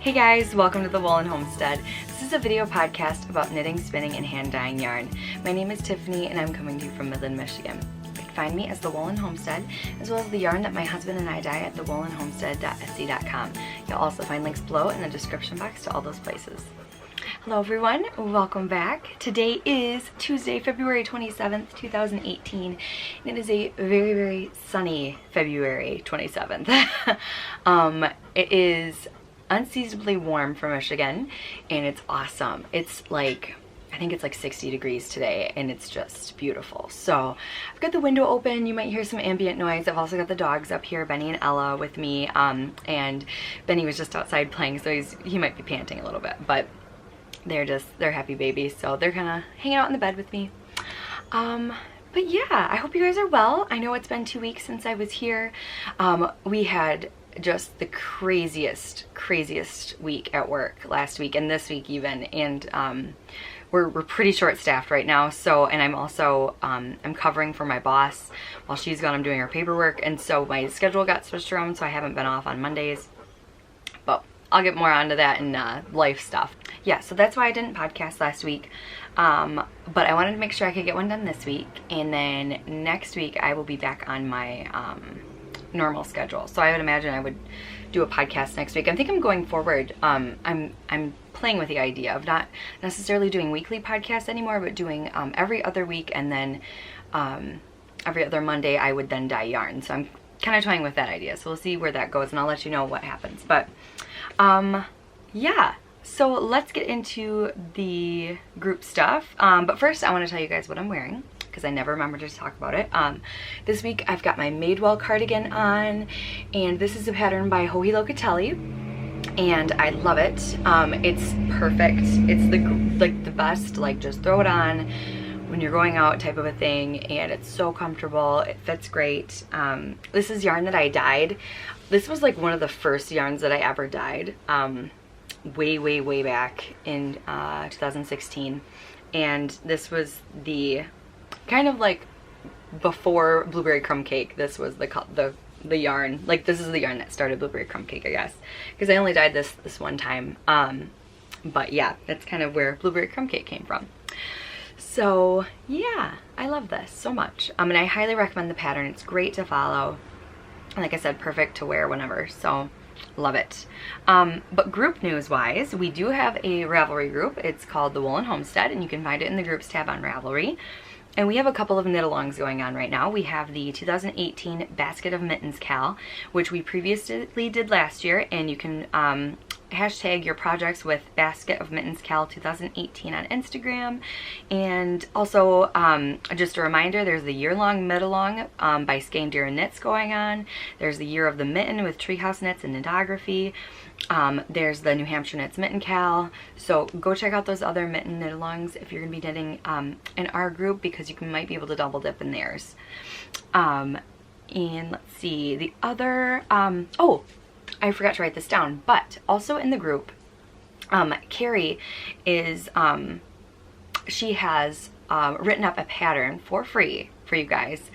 Hey guys, welcome to the Woolen Homestead. This is a video podcast about knitting, spinning, and hand dyeing yarn. My name is Tiffany and I'm coming to you from Midland, Michigan. You can find me as the Woolen Homestead, as well as the yarn that my husband and I dye at thewoolenhomestead.etsy.com. You'll also find links below in the description box to all those places. Hello everyone, welcome back. Today is Tuesday, February 27th, 2018, and it is a very, very sunny February 27th. It is unseasonably warm for Michigan, and it's awesome. It's like, I think it's like 60 degrees today, and it's just beautiful. So I've got the window open. You might hear some ambient noise. I've also got the dogs up here, Benny and Ella, with me, and Benny was just outside playing, so he might be panting a little bit, but they're happy babies, so they're kind of hanging out in the bed with me. But yeah, I hope you guys are well. I know it's been 2 weeks since I was here. We had just the craziest week at work last week and this week even, and we're pretty short-staffed right now. So, and I'm also I'm covering for my boss while she's gone. I'm doing her paperwork, and so my schedule got switched around, so I haven't been off on Mondays. But I'll get more onto that in life stuff. Yeah, so that's why I didn't podcast last week. But I wanted to make sure I could get one done this week, and then next week I will be back on my normal schedule. So I would imagine I would do a podcast next week. I think I'm going forward. I'm playing with the idea of not necessarily doing weekly podcasts anymore, but doing every other week, and then every other Monday I would then dye yarn. So I'm kind of toying with that idea. So we'll see where that goes, and I'll let you know what happens. But yeah. So let's get into the group stuff. But first I want to tell you guys what I'm wearing, because I never remember to talk about it. This week I've got my Madewell cardigan on, and this is a pattern by Joji Locatelli, and I love it. It's perfect. It's the best, like, just throw it on when you're going out type of a thing, and it's so comfortable. It fits great. This is yarn that I dyed. This was like one of the first yarns that I ever dyed, way back in 2016, and this was the kind of like before Blueberry Crumb Cake. This was the yarn, like, this is the yarn that started Blueberry Crumb Cake, I guess, because I only dyed this one time. But yeah, that's kind of where Blueberry Crumb Cake came from. So yeah, I love this so much. And I highly recommend the pattern. It's great to follow, and like I said, perfect to wear whenever. So love it. But group news wise, we do have a Ravelry group. It's called the Woolen Homestead, and you can find it in the groups tab on Ravelry. And we have a couple of knit-alongs going on right now. We have the 2018 Basket of Mittens Cal, which we previously did last year, and you can hashtag your projects with Basket of Mittens Cal 2018 on Instagram. And also, just a reminder, there's the year-long knit-along by Skein Deer Knits going on. There's the Year of the Mitten with Treehouse Knits and Knitography. There's the New Hampshire Knits Mitten Cal. So go check out those other mitten knit-alongs if you're going to be knitting in our group, because you might be able to double dip in theirs. And let's see, the other, oh, I forgot to write this down, but also in the group, Carrie is, she has written up a pattern for free for you guys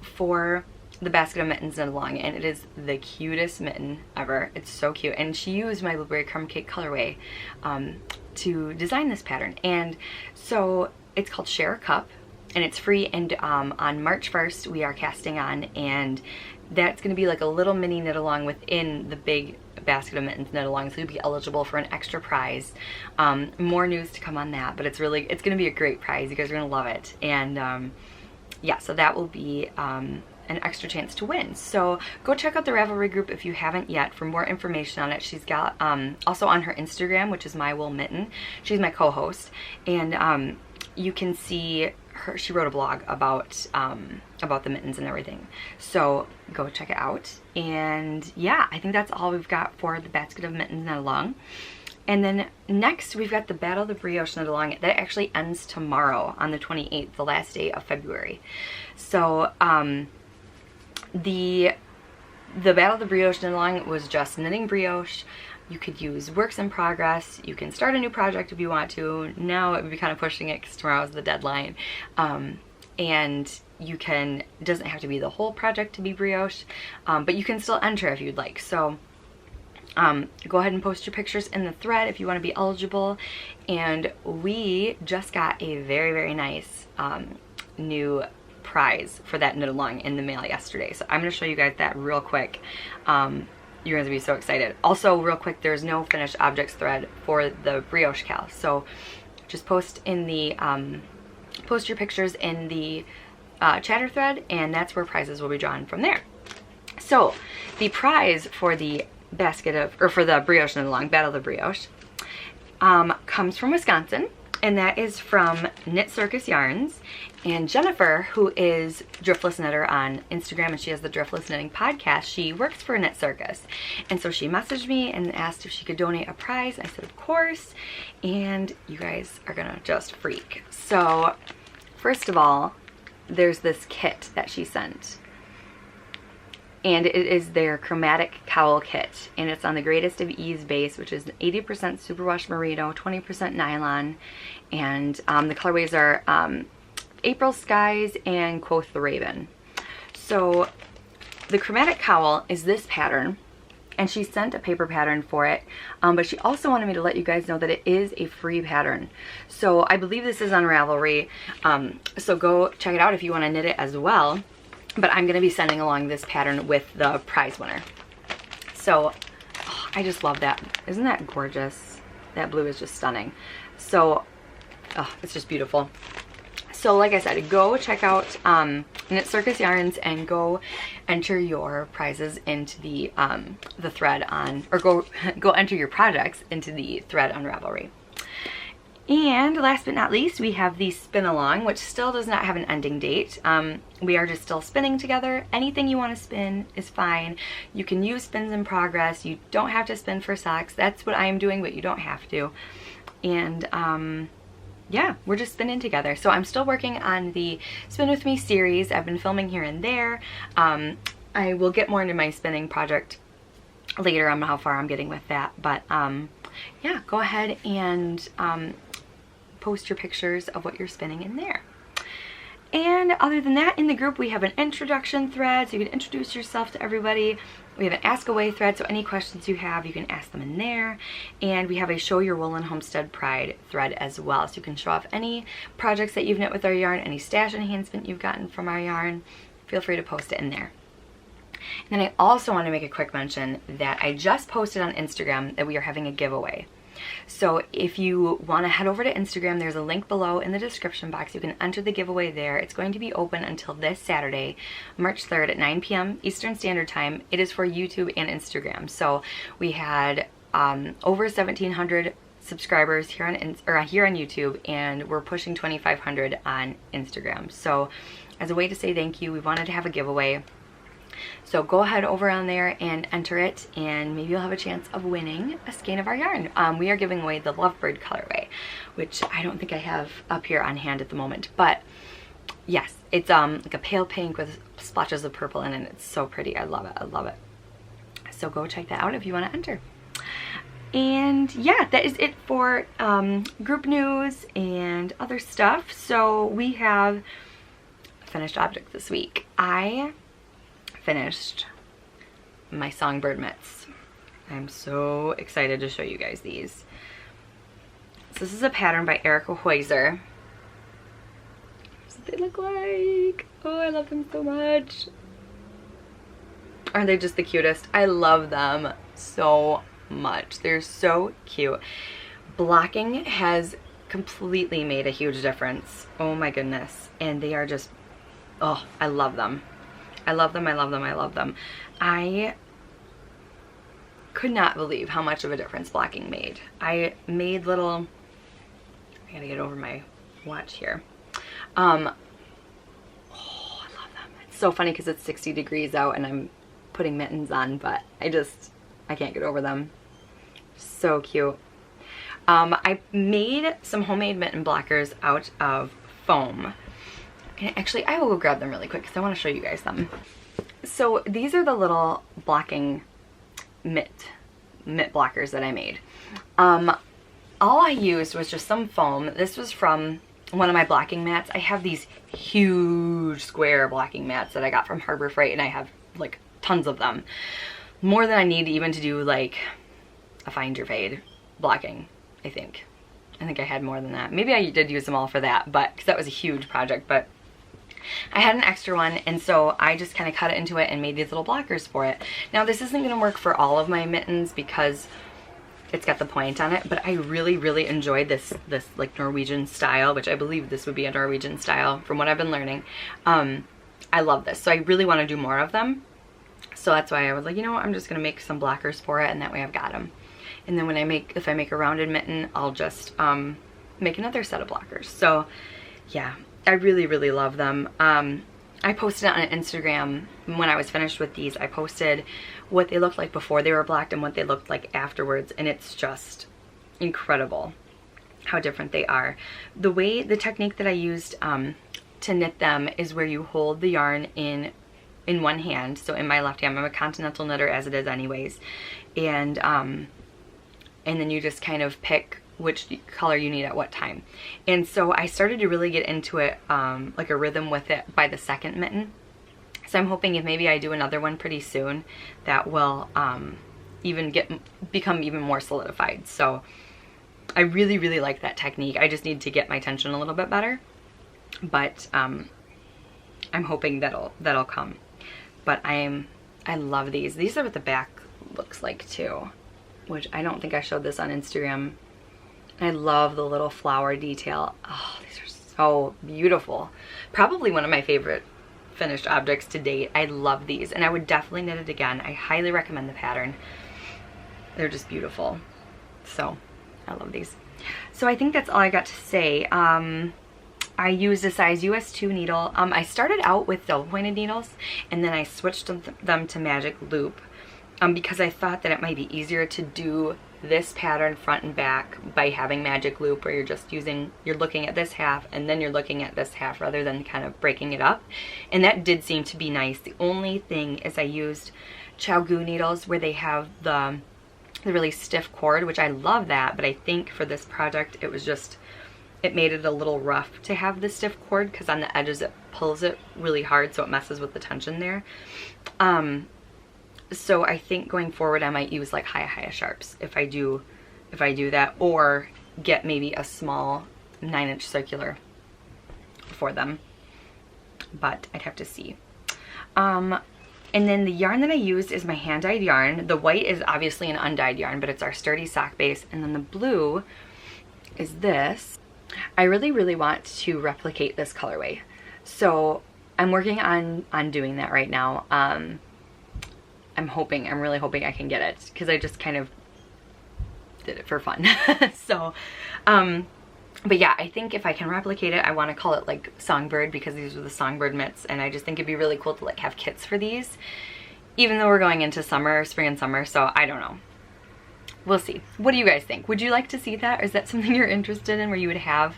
for the Basket of Mittens knit-along, and it is the cutest mitten ever. It's so cute, and she used my Blueberry Crumb Cake colorway to design this pattern. And so it's called Share a Cup, and it's free, and on March 1st we are casting on, and that's going to be like a little mini knit-along within the big Basket of Mittens knit-along, so you'll be eligible for an extra prize. More news to come on that, but it's going to be a great prize. You guys are going to love it. And yeah, so that will be an extra chance to win. So go check out the Ravelry group if you haven't yet for more information on it. She's got also on her Instagram, which is My Wool Mitten. She's my co-host, and you can see her. She wrote a blog about the mittens and everything. So go check it out. And yeah, I think that's all we've got for the Basket of Mittens knit-along. And then next we've got the Battle of the Brioche knit-along. That actually ends tomorrow on the 28th, the last day of February. So the Battle of the Brioche knit-along was just knitting brioche. You could use works in progress. You can start a new project if you want to. Now it would be kind of pushing it because tomorrow is the deadline. And you can, it doesn't have to be the whole project to be brioche, but you can still enter if you'd like. So Go ahead and post your pictures in the thread if you want to be eligible. And we just got a very, very nice new prize for that knit along in the mail yesterday. So I'm going to show you guys that real quick. You're going to be so excited. Also, real quick, there's no finished objects thread for the brioche cal. So just post in the post your pictures in the chatter thread, and that's where prizes will be drawn from there. So the prize for the basket of, or for the brioche knit along, Battle of the Brioche, comes from Wisconsin, and that is from Knit Circus Yarns. And Jennifer, who is Driftless Knitter on Instagram, and she has the Driftless Knitting podcast, she works for Knit Circus. And so she messaged me and asked if she could donate a prize. I said, of course. And you guys are gonna just freak. So first of all, there's this kit that she sent. And it is their chromatic cowl kit. And it's on the Greatest of Ease base, which is 80% superwash merino, 20% nylon. And the colorways are April Skies and Quoth the Raven. So the chromatic cowl is this pattern, and she sent a paper pattern for it, but she also wanted me to let you guys know that it is a free pattern. So I believe this is on Ravelry, so go check it out if you want to knit it as well. But I'm going to be sending along this pattern with the prize winner. So oh, I just love that. Isn't that gorgeous? That blue is just stunning. So oh, it's just beautiful. So like I said, go check out Knit Circus Yarns and go enter your prizes into the thread on, or go enter your projects into the thread on Ravelry. And last but not least, we have the spin along, which still does not have an ending date. We are just still spinning together. Anything you want to spin is fine. You can use spins in progress. You don't have to spin for socks. That's what I am doing, but you don't have to. And yeah, we're just spinning together. So I'm still working on the Spin With Me series. I've been filming here and there. I will get more into my spinning project later on how far I'm getting with that. But yeah, go ahead and post your pictures of what you're spinning in there. And other than that, in the group we have an introduction thread, so you can introduce yourself to everybody. We have an ask away thread, so any questions you have, you can ask them in there. And we have a show your Woolen Homestead pride thread as well, so you can show off any projects that you've knit with our yarn, any stash enhancement you've gotten from our yarn. Feel free to post it in there. And then I also want to make a quick mention that I just posted on Instagram that we are having a giveaway. So if you want to head over to Instagram, there's a link below in the description box. You can enter the giveaway there. It's going to be open until this Saturday, March 3rd at 9 p.m. Eastern Standard Time. It is for YouTube and Instagram. So we had over 1,700 subscribers here on YouTube, and we're pushing 2,500 on Instagram. So as a way to say thank you, we wanted to have a giveaway. So go ahead over on there and enter it, and maybe you'll have a chance of winning a skein of our yarn. We are giving away the Lovebird colorway, which I don't think I have up here on hand at the moment, but yes, it's like a pale pink with splotches of purple in it. It's so pretty. I love it. I love it. So go check that out if you want to enter. And yeah, that is it for group news and other stuff. So we have finished objects this week. I finished my songbird mitts. I'm so excited to show you guys these. So this is a pattern by Erica Hoiser. That's what they look like. Oh, I love them so much. Aren't they just the cutest? I love them so much. They're so cute. Blocking has completely made a huge difference. Oh my goodness. And they are just, oh, I love them. I love them, I love them, I love them. I could not believe how much of a difference blocking made. I made little, I gotta get over my watch here. Oh, I love them. It's so funny because it's 60 degrees out and I'm putting mittens on, but I can't get over them. So cute. I made some homemade mitten blockers out of foam. And actually, I will go grab them really quick because I want to show you guys them. So these are the little blocking mitt blockers that I made. All I used was just some foam. This was from one of my blocking mats. I have these huge square blocking mats that I got from Harbor Freight, and I have like tons of them. More than I need even to do like a Find Your Fade blocking, I think. I think I had more than that. Maybe I did use them all for that, but because that was a huge project, but I had an extra one, and so I just kind of cut it into it and made these little blockers for it. Now this isn't going to work for all of my mittens because it's got the point on it, but I really, really enjoyed this like Norwegian style, which I believe this would be a Norwegian style from what I've been learning. I love this, so I really want to do more of them. So that's why I was like, you know what, I'm just going to make some blockers for it, and that way I've got them. And then when if I make a rounded mitten, I'll just make another set of blockers. So yeah, I really, really love them. I posted it on Instagram when I was finished with these. I posted what they looked like before they were blocked and what they looked like afterwards, and it's just incredible how different they are. The technique that I used to knit them is where you hold the yarn in one hand. So in my left hand, I'm a continental knitter as it is anyways, and then you just kind of pick which color you need at what time. And so I started to really get into it, like a rhythm with it by the second mitten. So I'm hoping if maybe I do another one pretty soon, that will become even more solidified. So I really, really like that technique. I just need to get my tension a little bit better, but I'm hoping that'll come. But I love these. These are what the back looks like too, which I don't think I showed this on Instagram. I love the little flower detail. Oh, these are so beautiful. Probably one of my favorite finished objects to date. I love these, and I would definitely knit it again. I highly recommend the pattern. They're just beautiful. So I love these. So I think that's all I got to say. I used a size US 2 needle. I started out with double pointed needles, and then I switched them to magic loop because I thought that it might be easier to do this pattern front and back by having magic loop, where you're looking at this half and then you're looking at this half rather than kind of breaking it up. And that did seem to be nice. The only thing is I used Chow-Gu needles where they have the really stiff cord, which I love that, but I think for this project it made it a little rough to have the stiff cord, because on the edges it pulls it really hard, so it messes with the tension there. So I think going forward I might use like high sharps if I do that, or get maybe a small 9-inch circular for them, but I'd have to see. And then the yarn that I used is my hand-dyed yarn. The white is obviously an undyed yarn, but it's our sturdy sock base, and then the blue is this. I really, really want to replicate this colorway, so I'm working on doing that right now. I'm really hoping I can get it, because I just kind of did it for fun. So, but yeah, I think if I can replicate it, I want to call it like Songbird, because these are the Songbird mitts, and I just think it'd be really cool to like have kits for these, even though we're going into summer, spring and summer, so I don't know. We'll see. What do you guys think? Would you like to see that? Or is that something you're interested in, where you would have,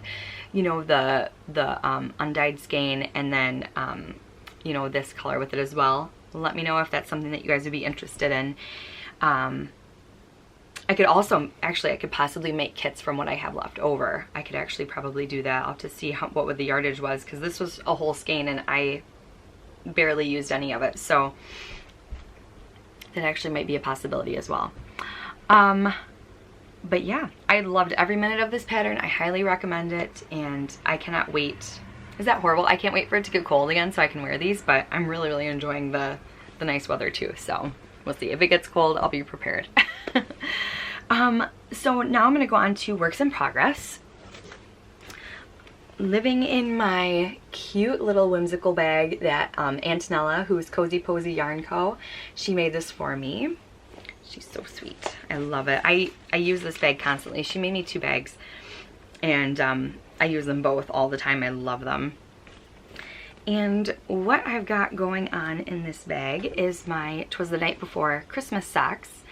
you know, the undyed skein and then, you know, this color with it as well? Let me know if that's something that you guys would be interested in. I could also, actually, I could possibly make kits from what I have left over. I could actually probably do that. I'll have to see what the yardage was, because this was a whole skein and I barely used any of it. So that actually might be a possibility as well. But yeah, I loved every minute of this pattern. I highly recommend it, and I cannot wait. Is that horrible? I can't wait for it to get cold again so I can wear these, but I'm really, really enjoying the nice weather too. So we'll see. If it gets cold, I'll be prepared. So now I'm gonna go on to works in progress. Living in my cute little whimsical bag that Antonella, who's Cozy Posy Yarn Co., she made this for me. She's so sweet. I love it. I use this bag constantly. She made me 2 bags, and I use them both all the time. I love them. And what I've got going on in this bag is my 'Twas the Night Before Christmas socks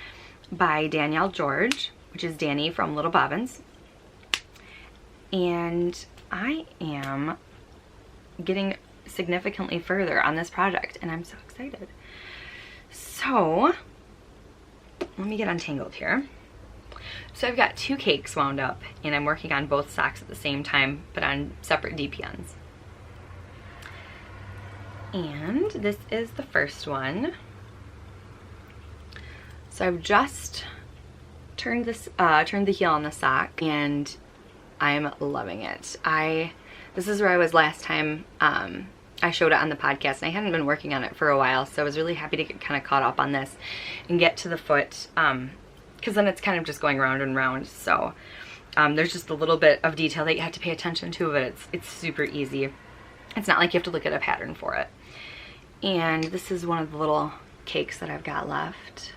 by Danielle George, which is Danny from Little Bobbins. And I am getting significantly further on this project, and I'm so excited. So let me get untangled here. So I've got 2 cakes wound up, and I'm working on both socks at the same time, but on separate DP ends. And this is the first one. So I've just turned the heel on the sock, and I'm loving it. This is where I was last time I showed it on the podcast, and I hadn't been working on it for a while, so I was really happy to get kind of caught up on this and get to the foot, because then it's kind of just going round and round. So there's just a little bit of detail that you have to pay attention to, but it's super easy. It's not like you have to look at a pattern for it. And this is one of the little cakes that I've got left.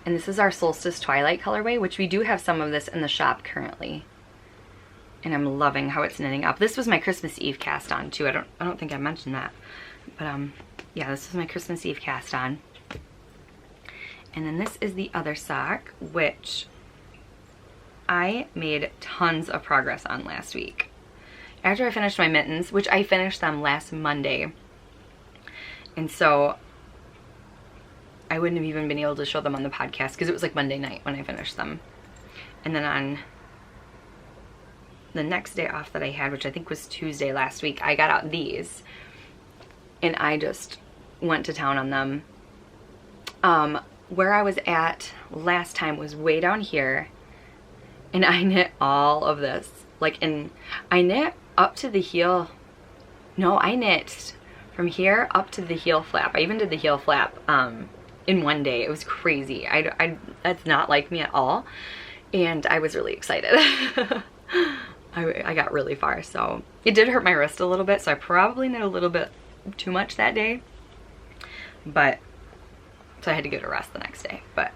And this is our Solstice Twilight colorway, which we do have some of this in the shop currently. And I'm loving how it's knitting up. This was my Christmas Eve cast on too. I don't think I mentioned that. But yeah, this was my Christmas Eve cast on. And then this is the other sock, which I made tons of progress on last week. After I finished my mittens, which I finished them last Monday. And so I wouldn't have even been able to show them on the podcast because it was like Monday night when I finished them. And then on the next day off that I had, which I think was Tuesday last week, I got out these and I just went to town on them. Where I was at last time was way down here, and I knit all of this, I knit up to the heel. No, I knit from here up to the heel flap. I even did the heel flap in one day. It was crazy. That's not like me at all, and I was really excited. I got really far, so it did hurt my wrist a little bit, so I probably knit a little bit too much that day, but so I had to get a rest the next day. But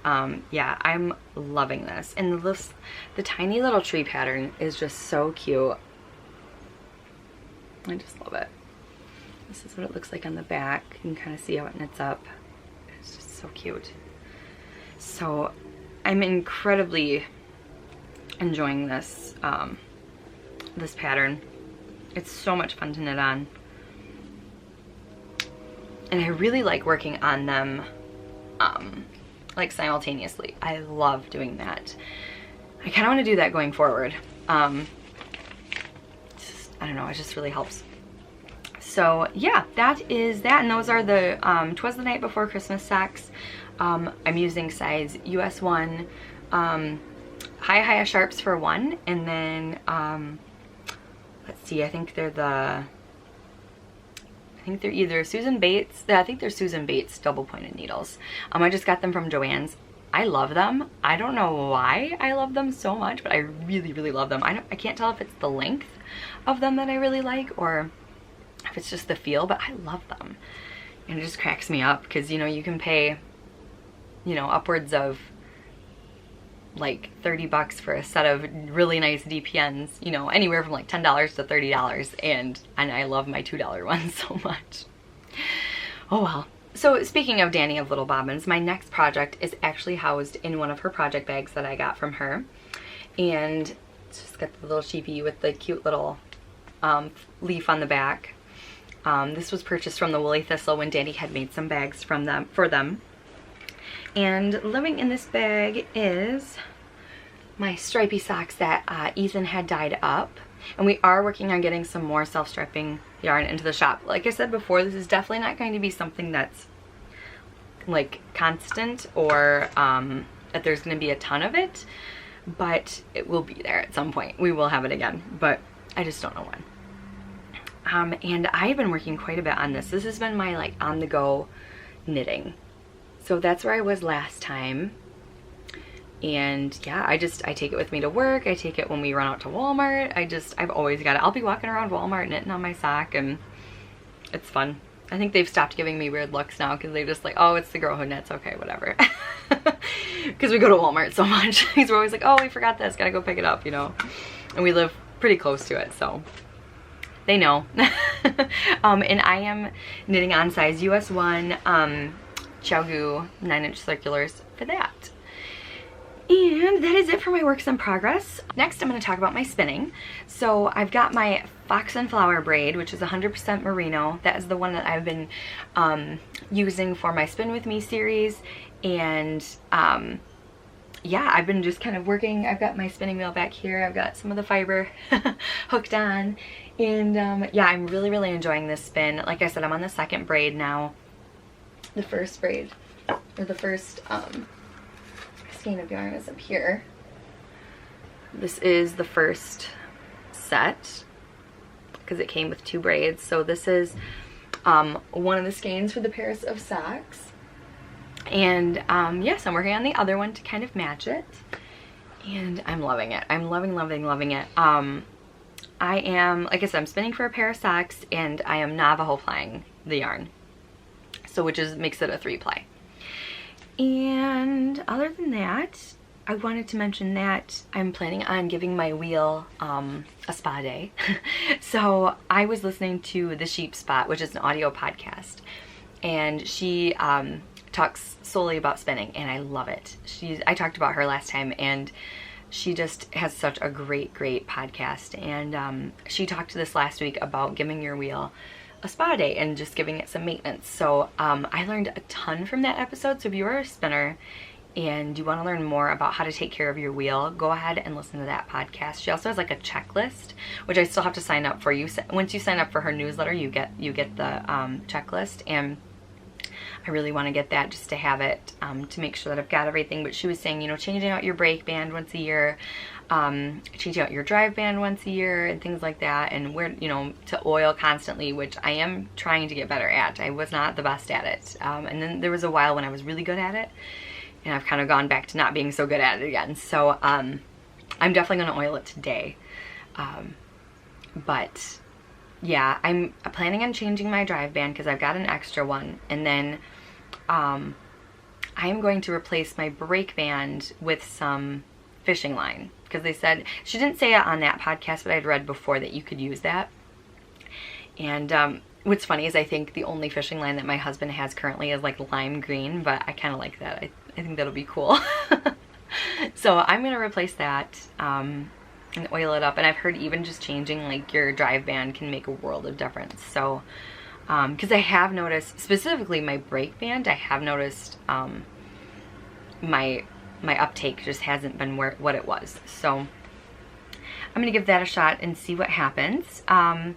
yeah, I'm loving this, and the tiny little tree pattern is just so cute. I just love it. This is what it looks like on the back. You can kind of see how it knits up. It's just so cute. So I'm incredibly enjoying this this pattern. It's so much fun to knit on, and I really like working on them like simultaneously. I love doing that. I kind of want to do that going forward. I don't know, it just really helps. So yeah, that is that, and those are the 'Twas the Night Before Christmas socks. I'm using size US 1, high sharps for 1, and then let's see, I think they're either Susan Bates. I think they're Susan Bates double pointed needles. I just got them from Joann's. I love them. I don't know why I love them so much, but I really, really love them. I can't tell if it's the length of them that I really like or if it's just the feel, but I love them. And it just cracks me up because, you know, you can pay, you know, upwards of like $30 for a set of really nice DPNs, you know, anywhere from like $10 to $30, and I love my $2 ones so much. Oh well. So speaking of Danny of Little Bobbins, my next project is actually housed in one of her project bags that I got from her, and it's just got the little sheepy with the cute little leaf on the back. This was purchased from the Woolly Thistle when Danny had made some bags for them. And living in this bag is my stripy socks that Ethan had dyed up. And we are working on getting some more self-striping yarn into the shop. Like I said before, this is definitely not going to be something that's like constant or that there's going to be a ton of it, but it will be there at some point. We will have it again, but I just don't know when. And I've been working quite a bit on this. This has been my like on-the-go knitting. So that's where I was last time. And yeah, I take it with me to work. I take it when we run out to Walmart. I've always got it. I'll be walking around Walmart knitting on my sock, and it's fun. I think they've stopped giving me weird looks now because they just like, oh, it's the girl who knits. Okay, whatever. Because we go to Walmart so much. Because we're always like, oh, we forgot this. Gotta go pick it up, you know. And we live pretty close to it, so they know. And I am knitting on size US 1 Xiaogu 9-inch circulars for that. And that is it for my works in progress. Next, I'm going to talk about my spinning. So I've got my Fox and Flower braid, which is 100% merino. That is the one that I've been using for my Spin With Me series. And yeah, I've been just kind of working. I've got my spinning wheel back here. I've got some of the fiber hooked on. And yeah, I'm really, really enjoying this spin. Like I said, I'm on the second braid now. The first braid, or the first skein of yarn is up here. This is the first set because it came with 2 braids. So this is one of the skeins for the pairs of socks. And yes, I'm working on the other one to kind of match it. And I'm loving it. I'm loving it. I am, like I said, I'm spinning for a pair of socks, and I am Navajo plying the yarn. So which makes it a 3-ply. And other than that, I wanted to mention that I'm planning on giving my wheel a spa day. So I was listening to The Sheep Spot, which is an audio podcast, and she talks solely about spinning, and I love it. I talked about her last time, and she just has such a great podcast. And she talked this last week about giving your wheel a spa day and just giving it some maintenance. So I learned a ton from that episode. So if you are a spinner and you want to learn more about how to take care of your wheel, go ahead and listen to that podcast. She also has like a checklist, which I still have to sign up for. Once you sign up for her newsletter, you get the checklist, and I really want to get that just to have it to make sure that I've got everything. But she was saying, you know, changing out your brake band once a year, changing out your drive band once a year, and things like that, and where, you know, to oil constantly, which I am trying to get better at. I was not the best at it, and then there was a while when I was really good at it, and I've kind of gone back to not being so good at it again. So I'm definitely going to oil it today. But yeah, I'm planning on changing my drive band because I've got an extra one, and then I am going to replace my brake band with some fishing line, because they said, she didn't say it on that podcast, but I'd read before that you could use that. And what's funny is I think the only fishing line that my husband has currently is like lime green, but I kind of like that. I think that'll be cool. So I'm going to replace that and oil it up. And I've heard even just changing like your drive band can make a world of difference. So because I have noticed, specifically my brake band, I have noticed my uptake just hasn't been what it was. So I'm going to give that a shot and see what happens. And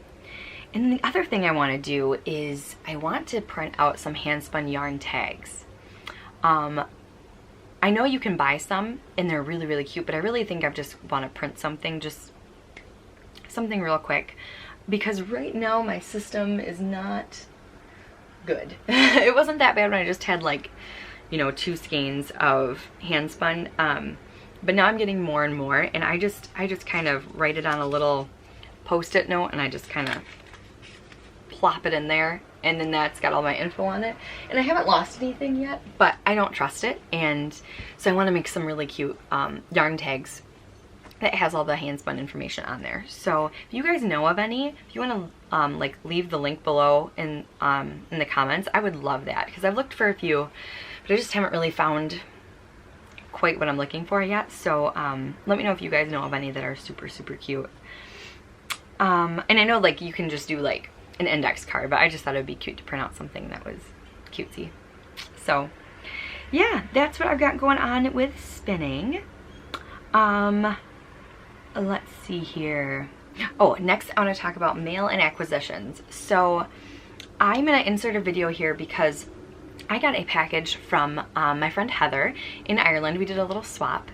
the other thing I want to do is I want to print out some hand spun yarn tags. I know you can buy some and they're really cute, but I really think I just want to print something, just something real quick, because right now my system is not good. It wasn't that bad when I just had like, you know, 2 skeins of hand spun, but now I'm getting more and more, and I just kind of write it on a little post-it note, and I just kind of plop it in there, and then that's got all my info on it. And I haven't lost anything yet, but I don't trust it, and so I want to make some really cute yarn tags that has all the hand spun information on there. So if you guys know of any, if you want to like leave the link below in the comments, I would love that, because I've looked for a few, but I just haven't really found quite what I'm looking for yet. So let me know if you guys know of any that are super cute. And I know like you can just do like an index card, but I just thought it would be cute to print out something that was cutesy. So yeah, that's what I've got going on with spinning. Let's see here. Oh, next I want to talk about mail and acquisitions. So I'm going to insert a video here because I got a package from my friend Heather in Ireland. We did a little swap,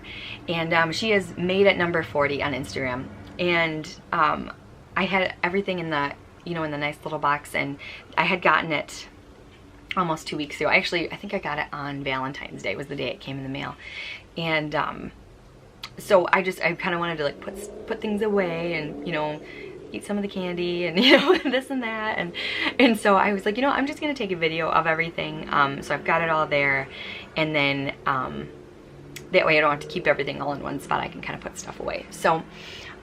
and she is made at number 40 on Instagram. And I had everything in the, you know, in the nice little box, and I had gotten it almost 2 weeks ago. Actually, I think I got it on Valentine's Day was the day it came in the mail. And so I kind of wanted to like put things away and, you know, eat some of the candy and, you know, this and that, and so I was like, you know, I'm just gonna take a video of everything. So I've got it all there, and then that way I don't have to keep everything all in one spot. I can kind of put stuff away. So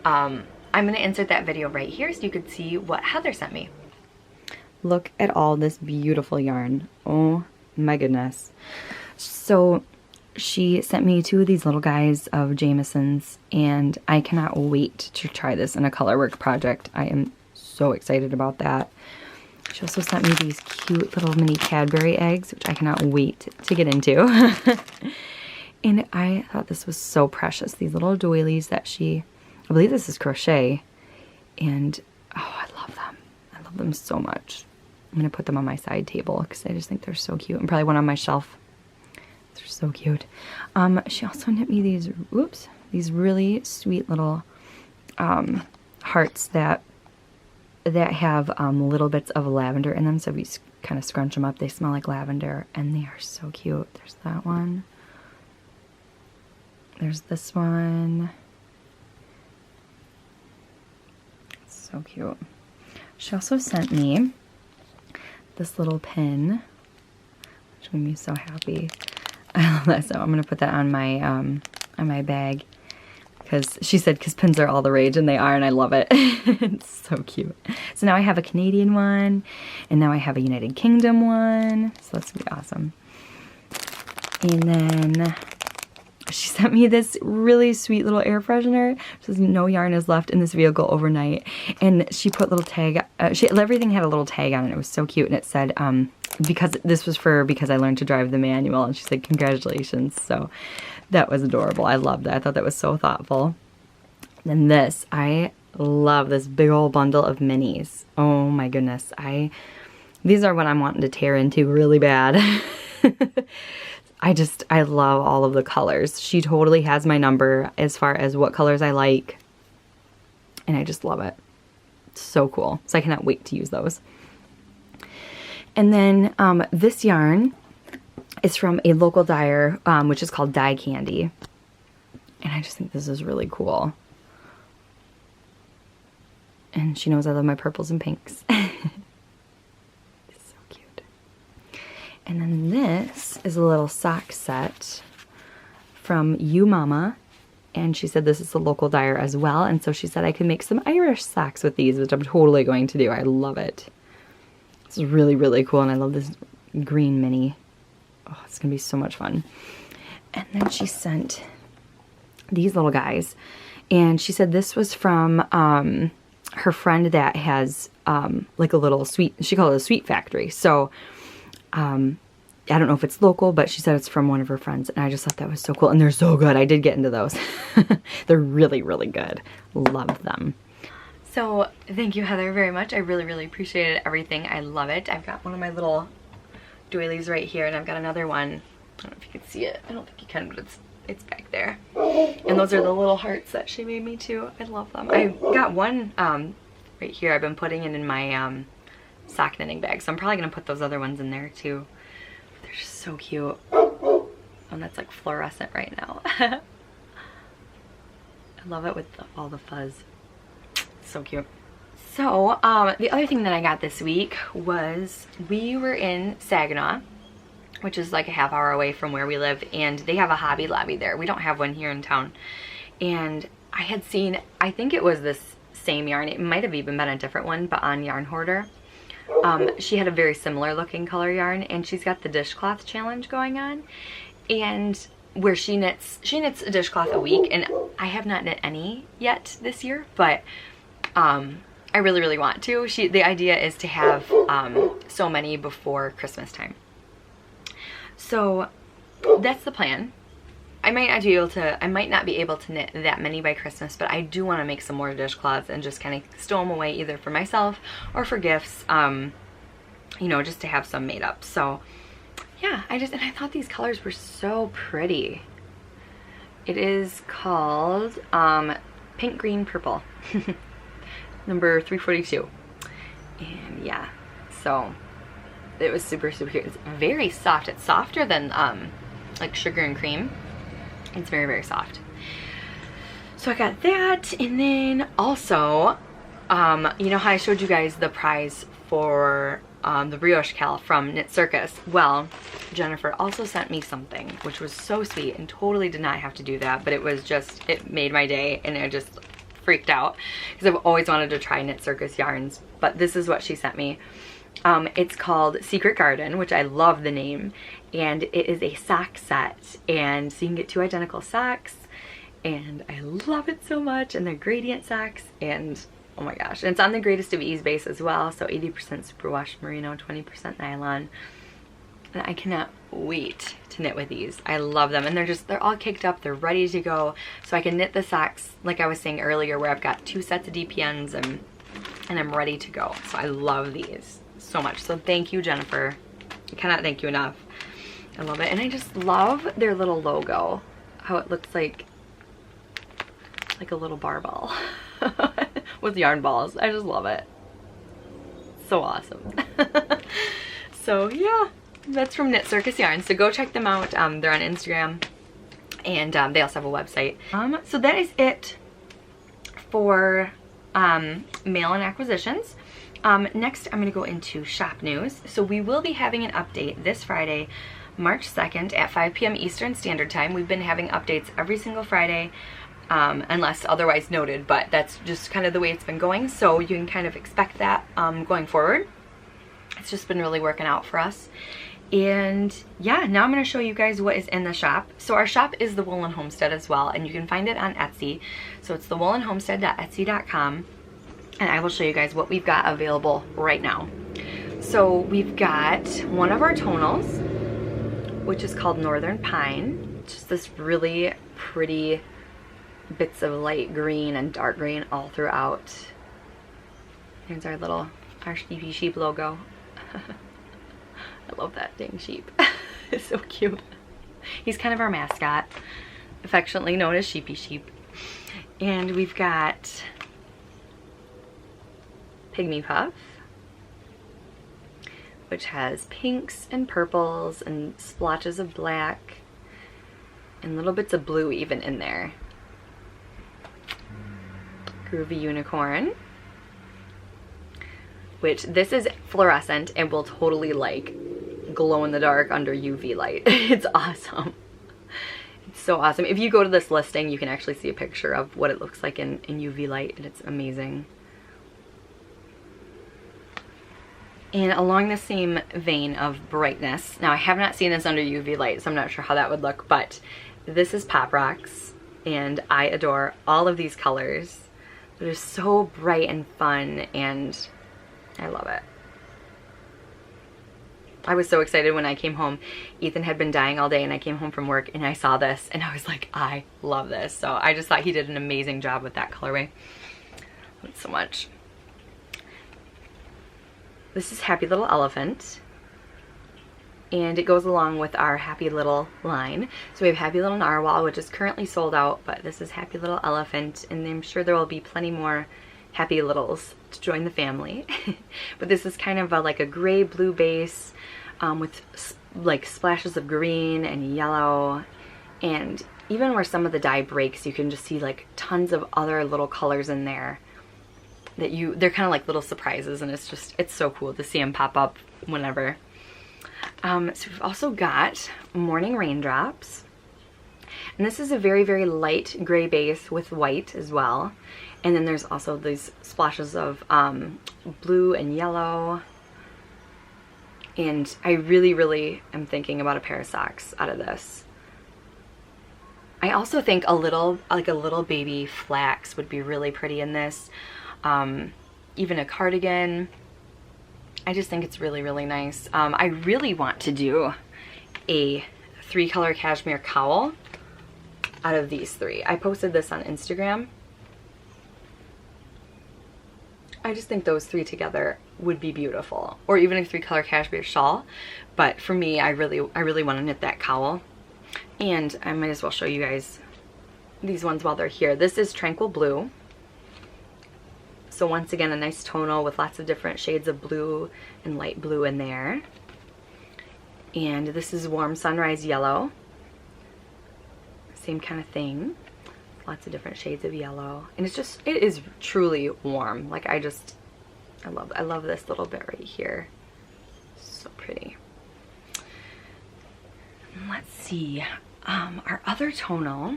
I'm gonna insert that video right here so you could see what Heather sent me. Look at all this beautiful yarn. Oh my goodness. So she sent me 2 of these little guys of Jameson's, and I cannot wait to try this in a colorwork project. I am so excited about that. She also sent me these cute little mini Cadbury eggs, which I cannot wait to get into. And I thought this was so precious. These little doilies that I believe this is crochet, and oh, I love them. I love them so much. I'm going to put them on my side table because I just think they're so cute, and probably one on my shelf. They're so cute. She also knit me these, whoops, these really sweet little hearts that have little bits of lavender in them. So if you kind of scrunch them up, they smell like lavender, and they are so cute. There's that one. There's this one. So cute. She also sent me this little pin, which made me so happy. I love that. So I'm gonna put that on my bag, because she said because pins are all the rage, and they are, and I love it. It's so cute. So now I have a Canadian one, and now I have a United Kingdom one. So that's gonna be awesome. And then she sent me this really sweet little air freshener. It says no yarn is left in this vehicle overnight. And she put little tag, everything had a little tag on it. It was so cute. And it said, because this was because I learned to drive the manual. And she said, congratulations. So that was adorable. I loved that. I thought that was so thoughtful. Then this, I love this big old bundle of minis. Oh my goodness. These are what I'm wanting to tear into really bad. I love all of the colors. She totally has my number as far as what colors I like. And I just love it. It's so cool. So I cannot wait to use those. And then this yarn is from a local dyer, which is called Dye Candy. And I just think this is really cool. And she knows I love my purples and pinks. And then this is a little sock set from You Mama. And she said this is a local dyer as well. And so she said I could make some Irish socks with these, which I'm totally going to do. I love it. This is really, really cool. And I love this green mini. Oh, it's going to be so much fun. And then she sent these little guys. And she said this was from her friend that has like a little sweet, she called it a sweet factory. So I don't know if it's local, but she said it's from one of her friends, and I just thought that was so cool. And they're so good. I did get into those. They're really, really good. Love them. So thank you, Heather, very much. I really, really appreciated everything. I love it. I've got one of my little doilies right here, and I've got another one. I don't know if you can see it. I don't think you can, but it's back there. And those are the little hearts that she made me too. I love them. I got one right here. I've been putting it in my sock knitting bag, so I'm probably gonna put those other ones in there too. They're just so cute. One that's like fluorescent right now. I love it with all the fuzz. So cute. So the other thing that I got this week was we were in Saginaw, which is like a half hour away from where we live, and they have a Hobby Lobby there. We don't have one here in town. And I had seen, I think it was this same yarn. It might have even been a different one, but on Yarn Hoarder. She had a very similar looking color yarn, and she's got the dishcloth challenge going on, and where she knits a dishcloth a week, and I have not knit any yet this year, but I really, really want to. The idea is to have so many before Christmas time. So that's the plan. I might not be able to knit that many by Christmas, but I do want to make some more dishcloths and just kind of stow them away either for myself or for gifts, you know, just to have some made up. So yeah, and I thought these colors were so pretty. It is called Pink, Green, Purple, number 342. And yeah, so it was super, super cute. It's very soft. It's softer than like sugar and cream. It's very, very soft. So I got that, and then also, you know how I showed you guys the prize for the brioche cal from Knit Circus? Well, Jennifer also sent me something, which was so sweet, and totally did not have to do that, but it was just, it made my day, and I just freaked out, because I've always wanted to try Knit Circus yarns, but this is what she sent me. It's called Secret Garden, which I love the name, and it is a sock set, and so you can get 2 identical socks, and I love it so much, and they're gradient socks, and oh my gosh, and it's on the Greatest of Ease base as well, so 80% superwash merino, 20% nylon, and I cannot wait to knit with these. I love them, and they're all caked up, they're ready to go, so I can knit the socks like I was saying earlier, where I've got 2 sets of DPNs and I'm ready to go. So I love these so much. So thank you, Jennifer. I cannot thank you enough. I love it. And I just love their little logo, how it looks like a little barbell with yarn balls. I just love it. So awesome. So yeah, that's from Knit Circus Yarns. So go check them out. They're on Instagram, and they also have a website. So that is it for mail-in acquisitions. Next, I'm going to go into shop news. So we will be having an update this Friday, March 2nd at 5 p.m. Eastern Standard Time. We've been having updates every single Friday, unless otherwise noted, but that's just kind of the way it's been going. So you can kind of expect that going forward. It's just been really working out for us. And yeah, now I'm going to show you guys what is in the shop. So our shop is the Woolen Homestead as well, and you can find it on Etsy. So it's the woolenhomestead.etsy.com, and I will show you guys what we've got available right now. So we've got one of our tonals, which is called Northern Pine. Just this really pretty bits of light green and dark green all throughout. Here's our sheepy sheep logo. I love that dang sheep. It's so cute. He's kind of our mascot, affectionately known as Sheepy Sheep. And we've got Pygmy Puff, which has pinks and purples and splotches of black and little bits of blue even in there. Groovy Unicorn, which this is fluorescent and will totally like glow in the dark under UV light. It's awesome. It's so awesome. If you go to this listing, you can actually see a picture of what it looks like in UV light, and it's amazing. And along the same vein of brightness, now I have not seen this under UV light, so I'm not sure how that would look, but this is Pop Rocks, and I adore all of these colors. They're so bright and fun, and I love it. I was so excited when I came home. Ethan had been dying all day, and I came home from work and I saw this and I was like, I love this. So I just thought he did an amazing job with that colorway. Love it so much. This is Happy Little Elephant, and it goes along with our Happy Little line. So we have Happy Little Narwhal, which is currently sold out, but this is Happy Little Elephant, and I'm sure there will be plenty more Happy Littles to join the family. But this is kind of like a gray blue base with like splashes of green and yellow, and even where some of the dye breaks, you can just see like tons of other little colors in there that they're kind of like little surprises, and it's so cool to see them pop up whenever. So we've also got Morning Raindrops, and this is a very, very light gray base with white as well. And then there's also these splashes of blue and yellow. And I really, really am thinking about a pair of socks out of this. I also think a little baby flax would be really pretty in this. Even a cardigan. I just think it's really, really nice. I really want to do a 3-color cashmere cowl out of these 3. I posted this on Instagram. I just think those 3 together would be beautiful, or even a 3-color cashmere shawl. But for me, I really want to knit that cowl. And I might as well show you guys these ones while they're here. This is Tranquil Blue. So once again, a nice tonal with lots of different shades of blue and light blue in there. And this is Warm Sunrise Yellow. Same kind of thing. Lots of different shades of yellow, and it is truly warm. Like I love this little bit right here. So pretty. Let's see, our other tonal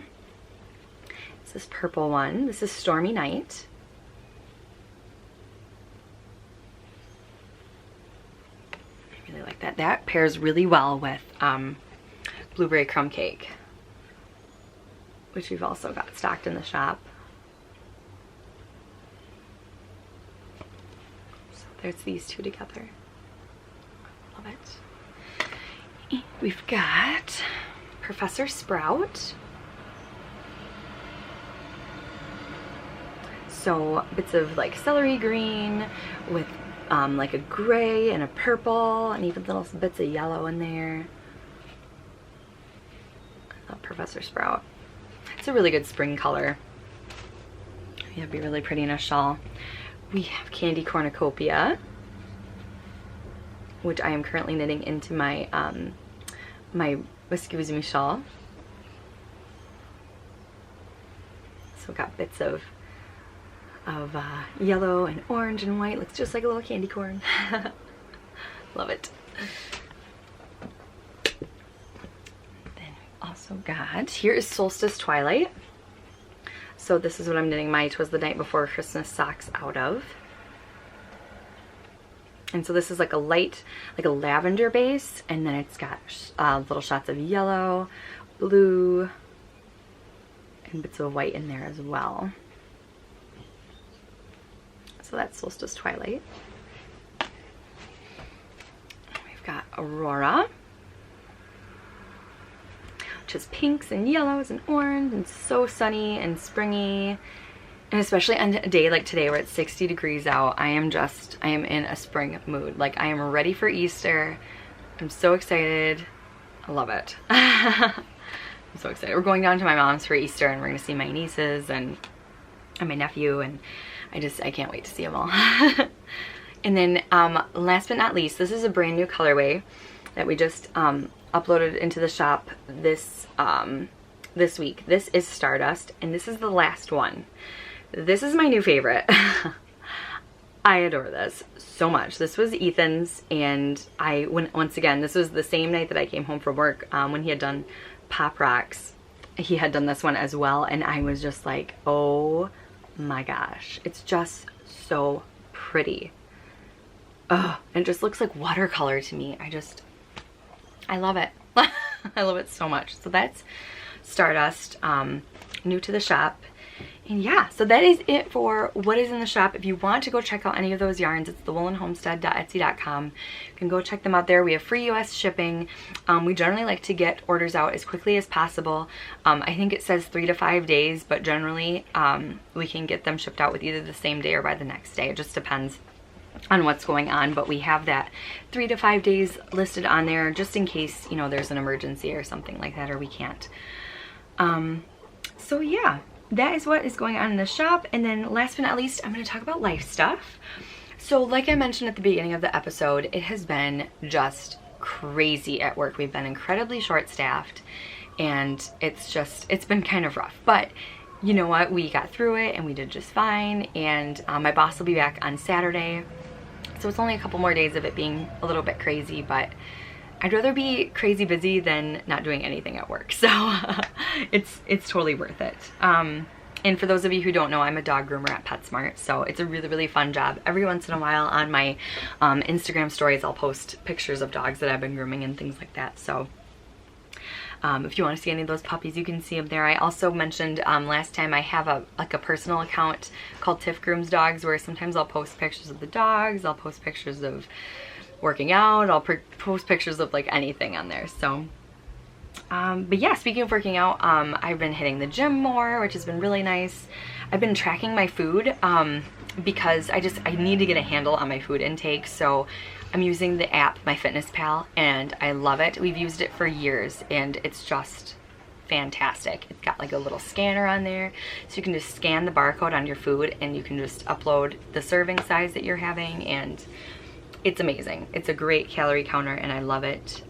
is this purple one. This is Stormy Night. I really like that. That pairs really well with Blueberry Crumb Cake, which we've also got stocked in the shop. So there's these 2 together. Love it. And we've got Professor Sprout. So bits of like celery green with like a gray and a purple, and even little bits of yellow in there. Professor Sprout. It's a really good spring color. Yeah, it'd be really pretty in a shawl. We have Candy Cornucopia, which I am currently knitting into my my Whiskey With Me shawl. So we got bits of yellow and orange and white. Looks just like a little candy corn. Love it. Then also got, here is Solstice Twilight. So this is what I'm knitting my "'Twas the Night Before Christmas" socks out of. And so this is like a light, like a lavender base, and then it's got little shots of yellow, blue, and bits of white in there as well. So that's Solstice Twilight. We've got Aurora, which is pinks and yellows and orange, and so sunny and springy. And especially on a day like today where it's 60 degrees out, I am in a spring mood. Like, I am ready for Easter. I'm so excited. I love it. I'm so excited. We're going down to my mom's for Easter, and we're gonna see my nieces and my nephew, and I can't wait to see them all. And then last but not least, this is a brand new colorway that we just uploaded into the shop this week. This is Stardust, and this is the last one. This is my new favorite. I adore this so much. This was Ethan's, and once again, this was the same night that I came home from work when he had done Pop Rocks. He had done this one as well, and I was just like, oh my gosh. It's just so pretty. Oh, it just looks like watercolor to me. I love it. I love it so much. So that's Stardust, new to the shop. And yeah, so that is it for what is in the shop. If you want to go check out any of those yarns, it's thewoolenhomestead.etsy.com. You can go check them out there. We have free US shipping. We generally like to get orders out as quickly as possible. I think it says 3 to 5 days, but generally we can get them shipped out with either the same day or by the next day. It just depends on what's going on, but we have that 3 to 5 days listed on there just in case, you know, there's an emergency or something like that, or we can't. So yeah, that is what is going on in the shop. And then last but not least, I'm going to talk about life stuff. So like I mentioned at the beginning of the episode, it has been just crazy at work. We've been incredibly short-staffed, and it's been kind of rough, but you know what, we got through it and we did just fine. And my boss will be back on Saturday, so it's only a couple more days of it being a little bit crazy, but I'd rather be crazy busy than not doing anything at work. So it's totally worth it. And for those of you who don't know, I'm a dog groomer at PetSmart, so it's a really, really fun job. Every once in a while on my Instagram stories, I'll post pictures of dogs that I've been grooming and things like that. So if you want to see any of those puppies, you can see them there. I also mentioned last time I have a personal account called Tiff Grooms Dogs, where sometimes I'll post pictures of the dogs, I'll post pictures of working out, I'll post pictures of like anything on there. So but yeah, speaking of working out, I've been hitting the gym more, which has been really nice. I've been tracking my food because I need to get a handle on my food intake. So I'm using the app MyFitnessPal, and I love it. We've used it for years, and it's just fantastic. It's got like a little scanner on there, so you can just scan the barcode on your food, and you can just upload the serving size that you're having, and it's amazing. It's a great calorie counter, and I love it.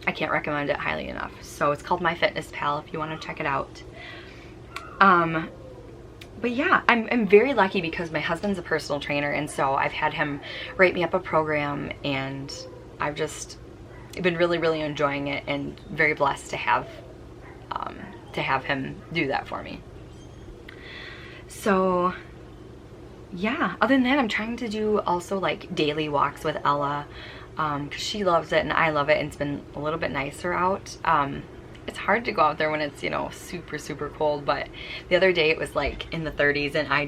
I can't recommend it highly enough. So it's called MyFitnessPal if you want to check it out. But yeah, I'm very lucky because my husband's a personal trainer, and so I've had him write me up a program, and I've been really, really enjoying it, and very blessed to have him do that for me. So yeah, other than that, I'm trying to do also like daily walks with Ella, because she loves it and I love it, and it's been a little bit nicer out. It's hard to go out there when it's, you know, super, super cold, but the other day it was like in the 30s, and I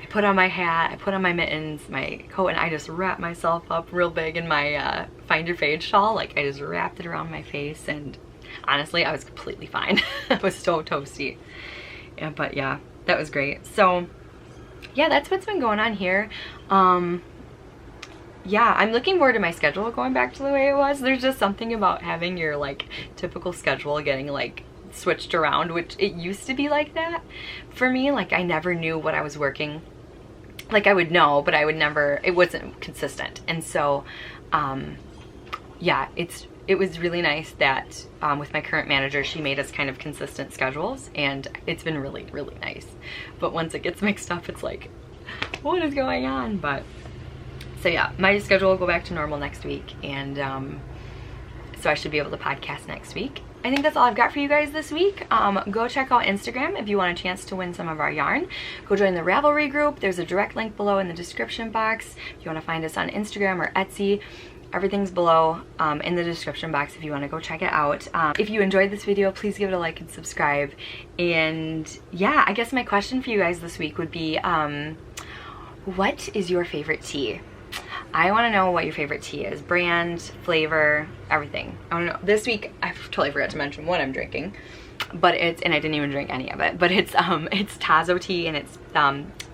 put on my hat, I put on my mittens, my coat, and I just wrapped myself up real big in my Find Your Fade shawl. Like, I just wrapped it around my face, and honestly, I was completely fine. I was so toasty. Yeah, but yeah, that was great. So yeah, that's what's been going on here. yeah, I'm looking forward to my schedule going back to the way it was. There's just something about having your like typical schedule getting like switched around, which it used to be like that for me. Like I never knew what I was working. Like I would know, but I would never, it wasn't consistent. And so yeah, it was really nice that with my current manager, she made us kind of consistent schedules, and it's been really, really nice. But once it gets mixed up, it's like, what is going on? But so yeah, my schedule will go back to normal next week, and so I should be able to podcast next week. I think that's all I've got for you guys this week. Go check out Instagram if you want a chance to win some of our yarn. Go join the Ravelry group. There's a direct link below in the description box. If you want to find us on Instagram or Etsy, everything's below in the description box if you want to go check it out. If you enjoyed this video, please give it a like and subscribe. And yeah, I guess my question for you guys this week would be, what is your favorite tea? I want to know what your favorite tea is. Brand, flavor, everything. I want to know. This week, I totally forgot to mention what I'm drinking, but and I didn't even drink any of it, but it's Tazo tea, and it's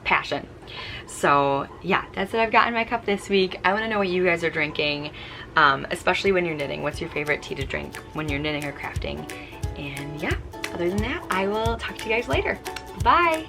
passion. So yeah, that's what I've got in my cup this week. I want to know what you guys are drinking, especially when you're knitting. What's your favorite tea to drink when you're knitting or crafting? And yeah, other than that, I will talk to you guys later. Bye.